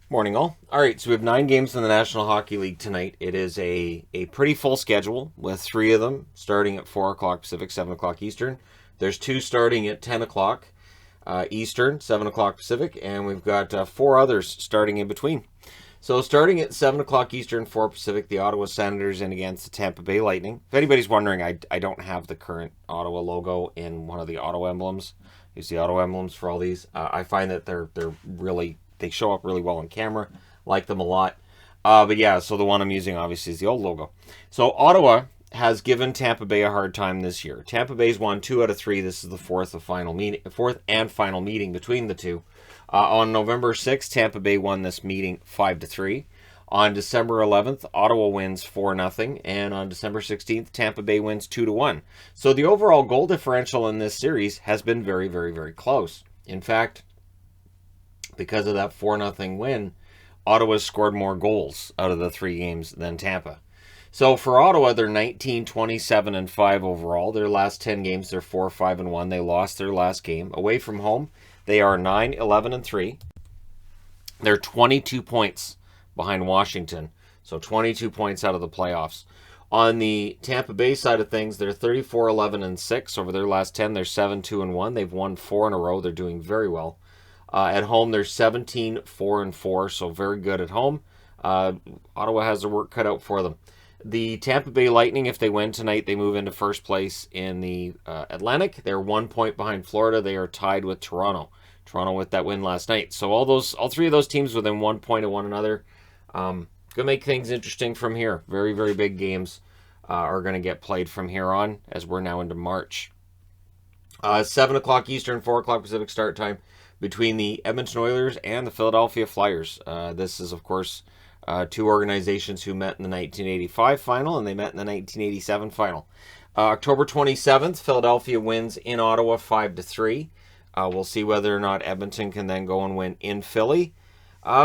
Morning, all. All right, so we have 9 games in the National Hockey League tonight. It is a pretty full schedule with 3 of them starting at 4 o'clock Pacific, 7 o'clock Eastern. There's 2 starting at 10 o'clock Eastern, 7 o'clock Pacific, and we've got 4 others starting in between. So starting at 7 o'clock Eastern, 4 Pacific, the Ottawa Senators in against the Tampa Bay Lightning. If anybody's wondering, I don't have the current Ottawa logo in one of the Ottawa emblems. Use the Ottawa emblems for all these. I find that they're really... They show up really well on camera. Like them a lot. But yeah, so the one I'm using obviously is the old logo. So Ottawa has given Tampa Bay a hard time this year. Tampa Bay's won 2 out of 3. This is the fourth and final meeting between the two. On November 6th, Tampa Bay won this meeting 5-3. On December 11th, Ottawa wins 4-0. And on December 16th, Tampa Bay wins 2-1. So the overall goal differential in this series has been very, very, very close. In fact, because of that 4-0 win, Ottawa's scored more goals out of the 3 games than Tampa. So for Ottawa, they're 19, 27, and 5 overall. Their last 10 games, they're 4, 5, and 1. They lost their last game. Away from home, they are 9, 11, and 3. They're 22 points behind Washington. So 22 points out of the playoffs. On the Tampa Bay side of things, they're 34, 11, and 6. Over their last 10, they're 7, 2, and 1. They've won 4 in a row. They're doing very well. At home, they're 17, 4, and 4, so very good at home. Ottawa has their work cut out for them. The Tampa Bay Lightning, if they win tonight, they move into first place in the Atlantic. They're 1 point behind Florida. They are tied with Toronto. Toronto with that win last night. So all 3 of those teams within 1 point of one another. Going to make things interesting from here. Very, very big games are going to get played from here on as we're now into March. 7 o'clock Eastern, 4 o'clock Pacific start time between the Edmonton Oilers and the Philadelphia Flyers. This is, of course, 2 organizations who met in the 1985 final, and they met in the 1987 final. October 27th, Philadelphia wins in Ottawa 5-3. We'll see whether or not Edmonton can then go and win in Philly.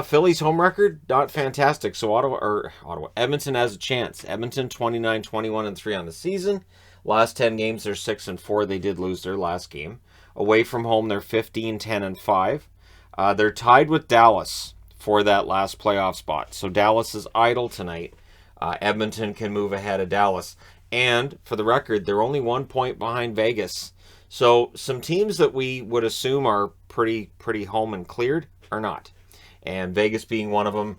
Philly's home record, not fantastic, so Edmonton has a chance. Edmonton 29, 21, and 3 on the season. Last 10 games, they're 6 and 4. They did lose their last game. Away from home, they're 15, 10, and 5. They're tied with Dallas for that last playoff spot. So Dallas is idle tonight. Edmonton can move ahead of Dallas. And for the record, they're only 1 point behind Vegas. So some teams that we would assume are pretty home and cleared are not. And Vegas being one of them.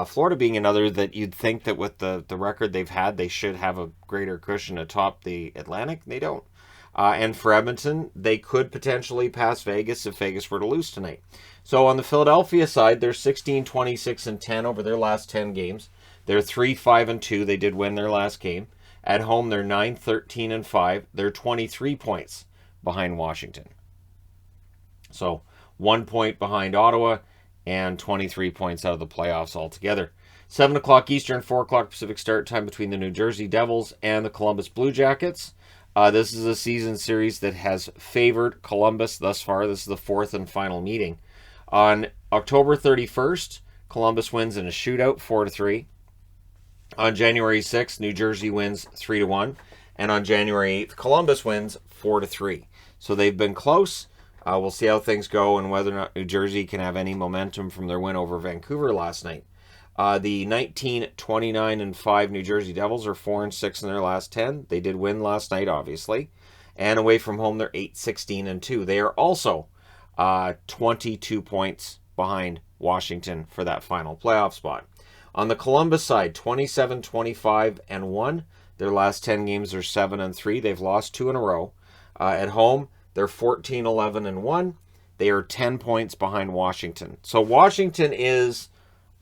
Florida being another that you'd think that with the record they've had, they should have a greater cushion atop the Atlantic. They don't. And for Edmonton, they could potentially pass Vegas if Vegas were to lose tonight. So on the Philadelphia side, they're 16, 26, and 10 over their last 10 games. They're 3, 5, and 2. They did win their last game. At home, they're 9, 13, and 5. They're 23 points behind Washington. So 1 point behind Ottawa and 23 points out of the playoffs altogether. 7 o'clock Eastern, 4 o'clock Pacific start time between the New Jersey Devils and the Columbus Blue Jackets. This is a season series that has favored Columbus thus far. This is the 4th and final meeting. On October 31st, Columbus wins in a shootout 4-3. On January 6th, New Jersey wins 3-1. And on January 8th, Columbus wins 4-3. So they've been close. We'll see how things go and whether or not New Jersey can have any momentum from their win over Vancouver last night. The 19, 29, and 5 New Jersey Devils are 4 and 6 in their last 10. They did win last night, obviously. And away from home, they're 8, 16, and 2. They are also 22 points behind Washington for that final playoff spot. On the Columbus side, 27, 25, and 1. Their last 10 games are 7 and 3. They've lost 2 in a row. At home, they're 14, 11, and 1. They are 10 points behind Washington. So Washington is,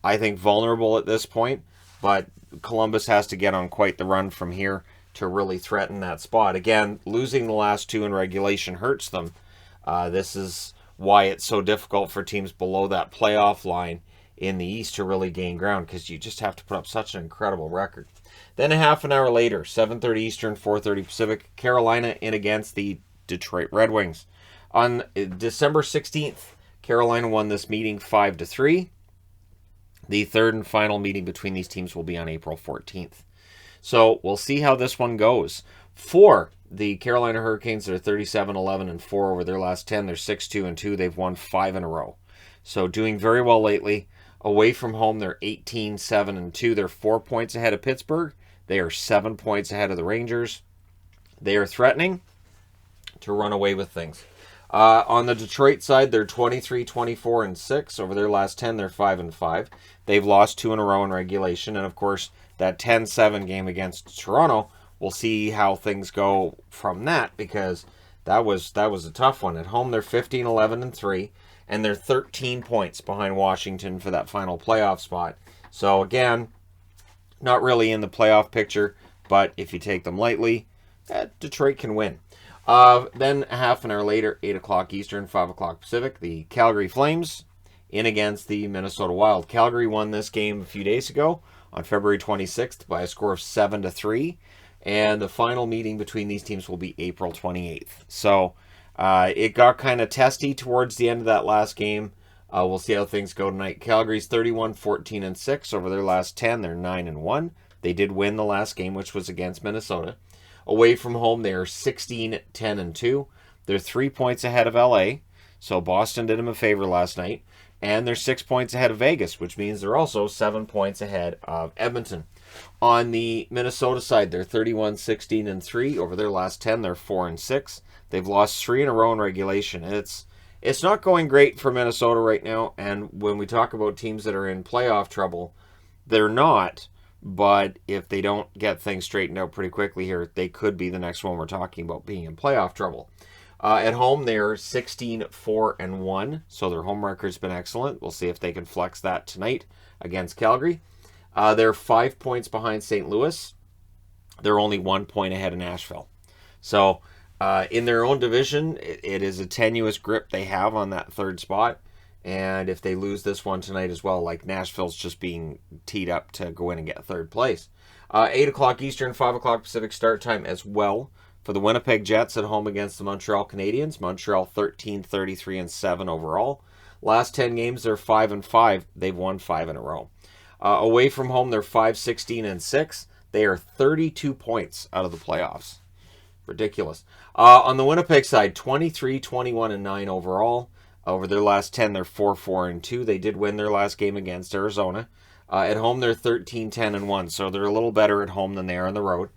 I think, vulnerable at this point, but Columbus has to get on quite the run from here to really threaten that spot. Again, losing the last 2 in regulation hurts them. This is why it's so difficult for teams below that playoff line in the East to really gain ground, because you just have to put up such an incredible record. Then a half an hour later, 7:30 Eastern, 4:30 Pacific, Carolina in against the Detroit Red Wings. On December 16th, Carolina won this meeting 5-3. The third and final meeting between these teams will be on April 14th. So we'll see how this one goes. For the Carolina Hurricanes, they're 37, 11, and 4 over their last 10. They're 6, 2, and 2. They've won 5 in a row. So doing very well lately. Away from home, they're 18-7-2. They're 4 points ahead of Pittsburgh. They are 7 points ahead of the Rangers. They are threatening to run away with things. On the Detroit side, they're 23-24-6. Over their last 10, they're 5-5. They've lost 2 in a row in regulation. And, of course, that 10-7 game against Toronto, we'll see how things go from that, because that was a tough one. At home, they're 15-11-3, and they're 13 points behind Washington for that final playoff spot. So, again, not really in the playoff picture, but if you take them lightly, Detroit can win. Then a half an hour later, 8 o'clock Eastern, 5 o'clock Pacific, the Calgary Flames in against the Minnesota Wild. Calgary won this game a few days ago on February 26th by a score of 7-3, and the final meeting between these teams will be April 28th. So it got kind of testy towards the end of that last game. We'll see how things go tonight. Calgary's 31-14-6 over their last 10. They're 9-1. They did win the last game, which was against Minnesota. Away from home, they are 16-10-2. They're 3 points ahead of LA, so Boston did them a favor last night. And they're 6 points ahead of Vegas, which means they're also 7 points ahead of Edmonton. On the Minnesota side, they're 31-16-3. Over their last 10, they're 4-6. They've lost 3 in a row in regulation. It's not going great for Minnesota right now, and when we talk about teams that are in playoff trouble, they're not. But if they don't get things straightened out pretty quickly here, they could be the next one we're talking about being in playoff trouble. At home, they're 16-4-1, so their home record's been excellent. We'll see if they can flex that tonight against Calgary. They're 5 points behind St. Louis. They're only 1 point ahead of Nashville. So in their own division, it is a tenuous grip they have on that third spot. And if they lose this one tonight as well, like Nashville's just being teed up to go in and get third place. 8 o'clock Eastern, 5 o'clock Pacific start time as well for the Winnipeg Jets at home against the Montreal Canadiens. Montreal 13-33-7 overall. Last 10 games, they're 5-5. They've won 5 in a row. Away from home, they're 5-16-6. They are 32 points out of the playoffs. Ridiculous. On the Winnipeg side, 23-21-9 overall. Over their last 10, they're 4-4-2. They did win their last game against Arizona. At home, they're 13-10-1, so they're a little better at home than they are on the road.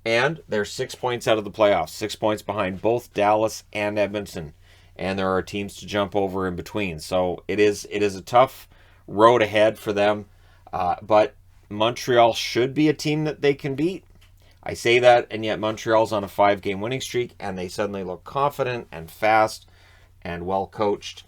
And they're 6 points out of the playoffs, 6 points behind both Dallas and Edmonton. And there are teams to jump over in between. So it is a tough road ahead for them. But Montreal should be a team that they can beat. I say that, and yet Montreal's on a 5-game winning streak, and they suddenly look confident and fast and well coached,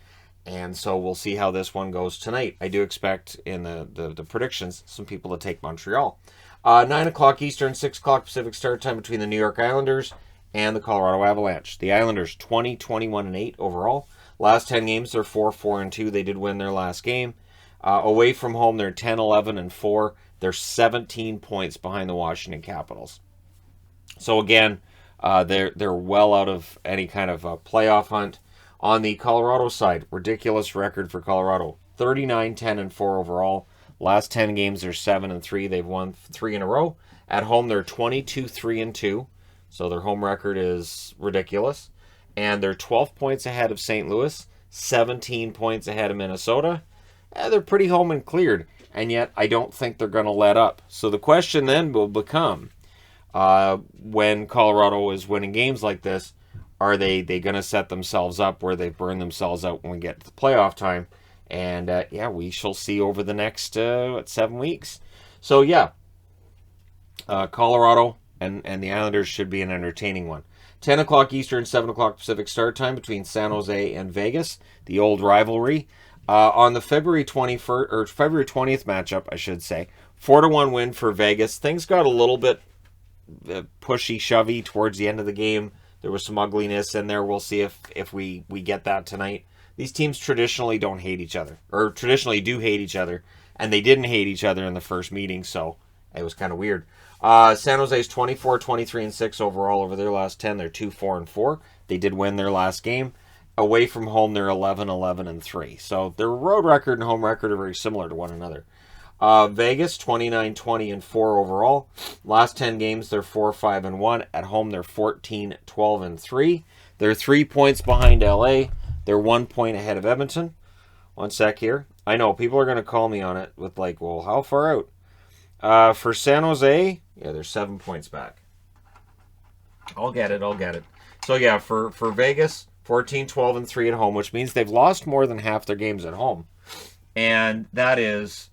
and so we'll see how this one goes tonight. I do expect in the predictions some people to take Montreal. 9 o'clock Eastern, 6 o'clock Pacific start time between the New York Islanders and the Colorado Avalanche. The Islanders 20-21-8 overall. Last 10 games they're 4-4-2. They did win their last game. Away from home they're 10-11-4. They're 17 points behind the Washington Capitals. So again, they're well out of any kind of playoff hunt. On the Colorado side, ridiculous record for Colorado. 39-10-4 overall. Last 10 games, they're 7-3. They've won 3 in a row. At home, they're 22-3-2. So their home record is ridiculous. And they're 12 points ahead of St. Louis, 17 points ahead of Minnesota. They're pretty home and cleared. And yet, I don't think they're going to let up. So the question then will become, when Colorado is winning games like this, are they going to set themselves up where they burn themselves out when we get to the playoff time? And, we shall see over the next, 7 weeks. So, Colorado and the Islanders should be an entertaining one. 10 o'clock Eastern, 7 o'clock Pacific start time between San Jose and Vegas, the old rivalry. On the February 21st, or February 20th matchup, I should say, 4-1 win for Vegas. Things got a little bit pushy, shovey towards the end of the game. There was some ugliness in there. We'll see if we get that tonight. These teams traditionally don't hate each other, or traditionally do hate each other, and they didn't hate each other in the first meeting, so it was kind of weird. San Jose's 24-23-6 overall over their last 10. They're 2-4-4. They did win their last game. Away from home, they're 11-11-3. So their road record and home record are very similar to one another. Vegas, 29-20-4 overall. Last 10 games, they're 4-5-1. At home, they're 14-12-3. They're 3 points behind LA. They're 1 point ahead of Edmonton. One sec here. I know people are going to call me on it with like, well, how far out? For San Jose, yeah, they're 7 points back. I'll get it. I'll get it. So yeah, for Vegas, 14, 12, and 3 at home, which means they've lost more than half their games at home, and that is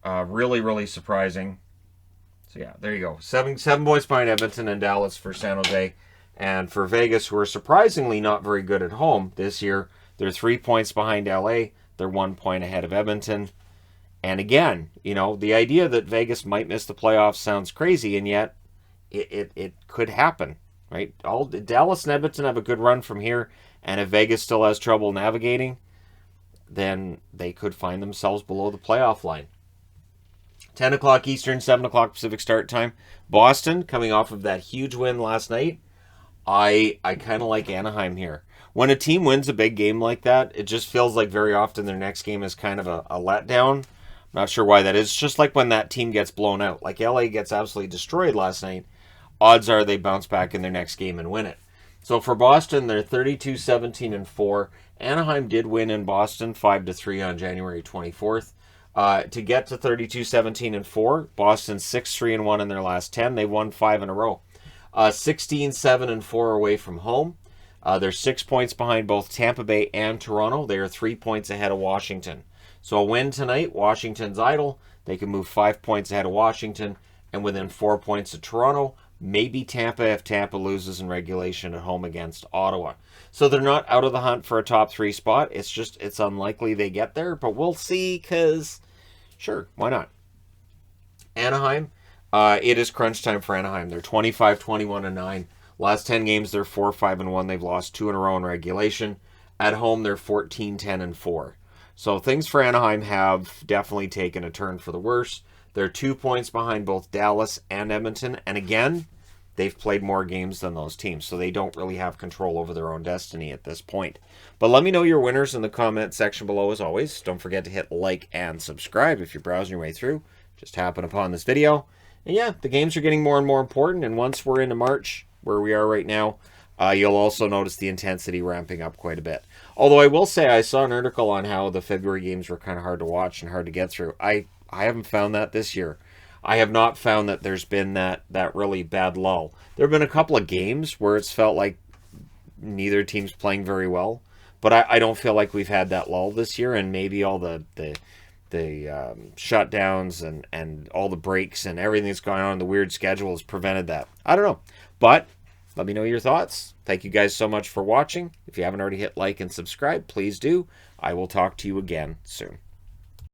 really really surprising. So yeah, there you go. Seven points behind Edmonton and Dallas for San Jose, and for Vegas, who are surprisingly not very good at home this year, they're 3 points behind LA. They're 1 point ahead of Edmonton. And again, you know, the idea that Vegas might miss the playoffs sounds crazy, and yet it could happen, right? All Dallas and Edmonton have a good run from here, and if Vegas still has trouble navigating, then they could find themselves below the playoff line. 10 o'clock Eastern, 7 o'clock Pacific start time. Boston, coming off of that huge win last night, I kind of like Anaheim here. When a team wins a big game like that, it just feels like very often their next game is kind of a letdown. Not sure why that is. It's just like when that team gets blown out. Like LA gets absolutely destroyed last night. Odds are they bounce back in their next game and win it. So for Boston, they're 32-17-4. Anaheim did win in Boston 5-3 on January 24th. To get to 32-17-4, Boston's 6-3-1 in their last 10. They won 5 in a row. 16-7-4 away from home. They're 6 points behind both Tampa Bay and Toronto. They are 3 points ahead of Washington. So a win tonight, Washington's idle. They can move 5 points ahead of Washington and within 4 points of Toronto. Maybe Tampa if Tampa loses in regulation at home against Ottawa. So they're not out of the hunt for a top 3 spot. It's unlikely they get there, but we'll see because, sure, why not? Anaheim, it is crunch time for Anaheim. They're 25-21-9. Last 10 games, they're 4-5-1. They've lost 2 in a row in regulation. At home, they're 14-10-4. So things for Anaheim have definitely taken a turn for the worse. They're 2 points behind both Dallas and Edmonton. And again, they've played more games than those teams, so they don't really have control over their own destiny at this point. But let me know your winners in the comment section below as always. Don't forget to hit like and subscribe if you're browsing your way through. Just happen upon this video. And yeah, the games are getting more and more important. And once we're into March, where we are right now, you'll also notice the intensity ramping up quite a bit. Although I will say I saw an article on how the February games were kind of hard to watch and hard to get through. I haven't found that this year. I have not found that there's been that really bad lull. There have been a couple of games where it's felt like neither team's playing very well. But I don't feel like we've had that lull this year, and maybe all the shutdowns and all the breaks and everything that's going on in the weird schedule has prevented that. I don't know. But let me know your thoughts. Thank you guys so much for watching. If you haven't already hit like and subscribe, please do. I will talk to you again soon.